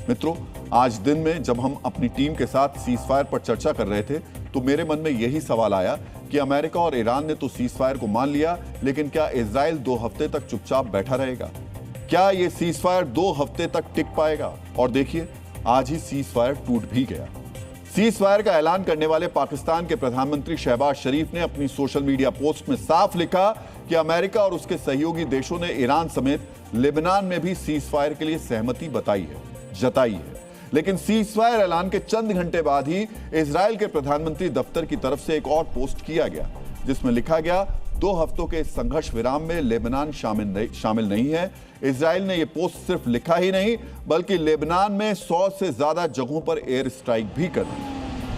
मित्रों, आज दिन में जब हम अपनी टीम के साथ सीज फायर पर चर्चा कर रहे थे तो मेरे मन में यही सवाल आया कि अमेरिका और ईरान ने तो सीज फायर को मान लिया, लेकिन क्या इजराइल 2 हफ्ते तक चुपचाप बैठा रहेगा? क्या ये सीज फायर 2 हफ्ते तक टिक पाएगा? और देखिए, आज ही सीज फायर टूट भी गया। सीज फायर का ऐलान करने वाले पाकिस्तान के प्रधानमंत्री शहबाज शरीफ ने अपनी सोशल मीडिया पोस्ट में साफ लिखा कि अमेरिका और उसके सहयोगी देशों ने ईरान समेत लेबनान में भी सीज फायर के लिए सहमति जताई है। लेकिन सीज फायर ऐलान के चंद घंटे बाद ही इजराइल के प्रधानमंत्री दफ्तर की तरफ से एक और पोस्ट किया गया, जिसमें लिखा गया 2 हफ्तों के संघर्ष विराम में लेबनान शामिल नहीं है। इजराइल ने यह पोस्ट सिर्फ लिखा ही नहीं, बल्कि लेबनान में 100 से ज्यादा जगहों पर एयर स्ट्राइक भी कर दी।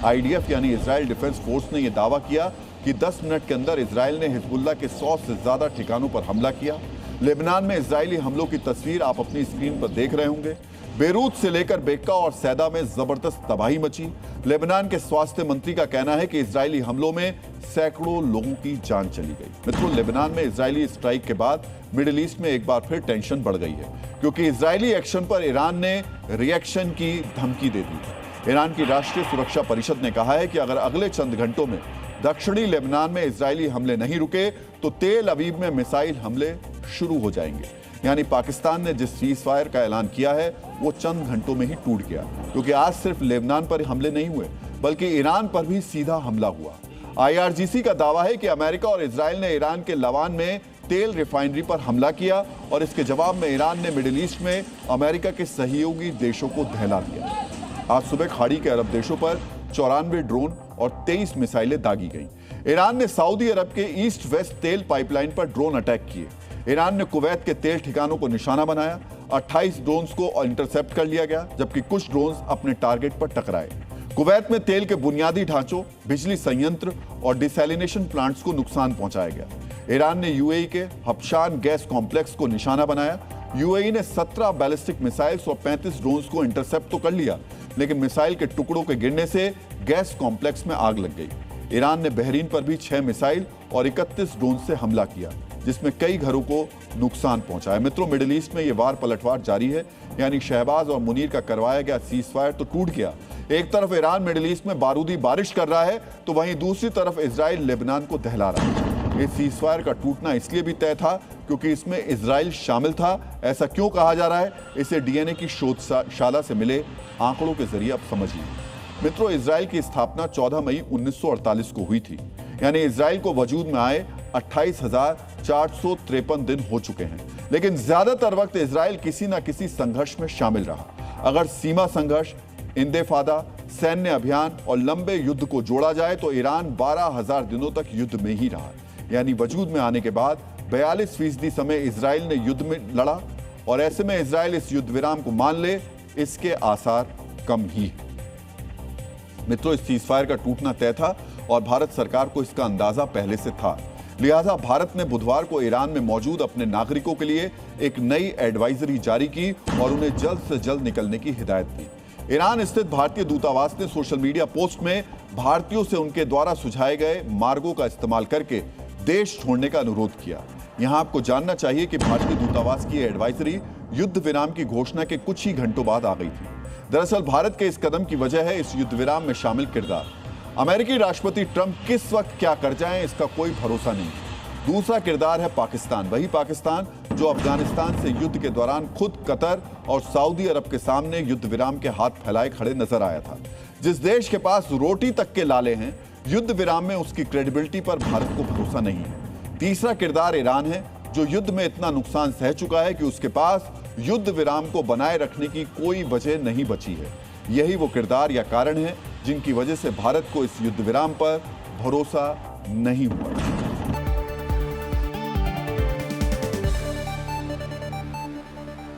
आईडीएफ यानी इजराइल डिफेंस फोर्स ने यह दावा किया कि 10 मिनट के अंदर इजराइल ने हिजबुल्लाह के 100 से ज्यादा ठिकानों पर हमला किया। लेबनान में इजरायली हमलों की तस्वीर आप अपनी स्क्रीन पर देख रहे होंगे। बेरूत से लेकर बेक्का और सैदा में जबरदस्त तबाही मची। लेबनान के स्वास्थ्य मंत्री का कहना है कि इजरायली हमलों में सैकड़ों लोगों की जान चली गई। मित्रों, लेबनान में इजरायली स्ट्राइक के बाद मिडिल ईस्ट में एक बार फिर टेंशन बढ़ गई है, क्योंकि इजरायली एक्शन पर ईरान ने रिएक्शन की धमकी दे दी। ईरान की राष्ट्रीय सुरक्षा परिषद ने कहा है कि अगर अगले चंद घंटों में दक्षिणी लेबनान में इजरायली हमले नहीं रुके तो तेल अवीव में मिसाइल हमले शुरू हो जाएंगे। यानी पाकिस्तान ने जिस सीज फायर का ऐलान किया है वो चंद घंटों में ही टूट गया, क्योंकि आज सिर्फ लेबनान पर हमले नहीं हुए बल्कि ईरान पर भी सीधा हमला हुआ। आईआरजीसी का दावा है कि अमेरिका और इजराइल ने ईरान के लवान में तेल रिफाइनरी पर हमला किया और इसके जवाब में ईरान ने मिडिल ईस्ट में अमेरिका के सहयोगी देशों को दहला दिया। आज सुबह खाड़ी के अरब देशों पर 94 ड्रोन और 23 मिसाइलें दागी गईं। ईरान ने सऊदी अरब के ईस्ट वेस्ट तेल पाइपलाइन पर ड्रोन अटैक किए। ईरान ने कुवैत के तेल ठिकानों को निशाना बनाया। 28 ड्रोन्स को इंटरसेप्ट कर लिया गया, जबकि कुछ ड्रोन्स अपने टारगेट पर टकराए। कुवैत में तेल के बुनियादी ढांचों, बिजली संयंत्र और डिसैलिनेशन प्लांट्स को नुकसान पहुंचाया गया। ईरान ने यूएई के हबशान गैस कॉम्प्लेक्स को निशाना बनाया। यूएई ने 17 बैलिस्टिक मिसाइल्स और 35 ड्रोन्स को इंटरसेप्ट तो कर लिया, लेकिन मिसाइल के टुकड़ों के गिरने से गैस कॉम्प्लेक्स में आग लग गई। ईरान ने बहरीन पर भी 6 मिसाइल और 31 ड्रोन से हमला किया, जिसमें कई घरों को नुकसान पहुंचाया। मित्रों, मिडिल ईस्ट में यह वार पलटवार जारी है। यानी शहबाज और मुनीर का करवाया गया सीज फायर तो टूट गया। एक तरफ ईरान मिडिल ईस्ट में बारूदी बारिश कर रहा है, तो वहीं दूसरी तरफ इजराइल लेबनान को दहला रहा है। इस सीज फायर का टूटना इसलिए भी तय था क्योंकि इसमें इजराइल शामिल था। ऐसा क्यों कहा जा रहा है, इसे डीएनए की शोधशाला से मिले आंकड़ों के जरिए अब समझिए। मित्रों, इजराइल की स्थापना 14 मई 1948 को हुई थी। यानी इजराइल को वजूद में आए 28,453 दिन हो चुके हैं, लेकिन ज्यादातर वक्त इजराइल किसी न किसी संघर्ष में शामिल रहा। अगर सीमा संघर्ष, इंतेफादा, सैन्य अभियान और लंबे युद्ध को जोड़ा जाए तो ईरान 12,000 दिनों तक युद्ध में ही रहा। यानी वजूद में आने के बाद 42% समय इजराइल ने युद्ध में लड़ा, और ऐसे में इजराइल इस युद्ध विराम को मान ले, इसके आसार कम ही है। मित्रों, इस सीज फायर का टूटना तय था और भारत सरकार को इसका अंदाजा पहले से था। लिहाजा भारत ने बुधवार को ईरान में मौजूद अपने नागरिकों के लिए एक नई एडवाइजरी जारी की और उन्हें जल्द से जल्द निकलने की हिदायत दी। ईरान स्थित भारतीय दूतावास ने सोशल मीडिया पोस्ट में भारतीयों से उनके द्वारा सुझाए गए मार्गों का इस्तेमाल करके देश छोड़ने का अनुरोध किया। यहां आपको जानना चाहिए कि भारतीय दूतावास की एडवाइजरी युद्ध विराम की घोषणा के कुछ ही घंटों बाद आ गई थी। दरअसल भारत के इस कदम की वजह है इस युद्ध विराम में शामिल किरदार। अमेरिकी राष्ट्रपति ट्रंप किस वक्त क्या कर जाएं, इसका कोई भरोसा नहीं। दूसरा किरदार है पाकिस्तान, वही पाकिस्तान जो अफगानिस्तान से युद्ध के दौरान खुद कतर और सऊदी अरब के सामने युद्ध विराम के हाथ फैलाए खड़े नजर आया था। जिस देश के पास रोटी तक के लाले हैं, युद्ध विराम में उसकी क्रेडिबिलिटी पर भारत को भरोसा नहीं है। तीसरा किरदार ईरान है, जो युद्ध में इतना नुकसान सह चुका है कि उसके पास युद्ध विराम को बनाए रखने की कोई वजह नहीं बची है। यही वो किरदार या कारण है जिनकी वजह से भारत को इस युद्ध विराम पर भरोसा नहीं हुआ।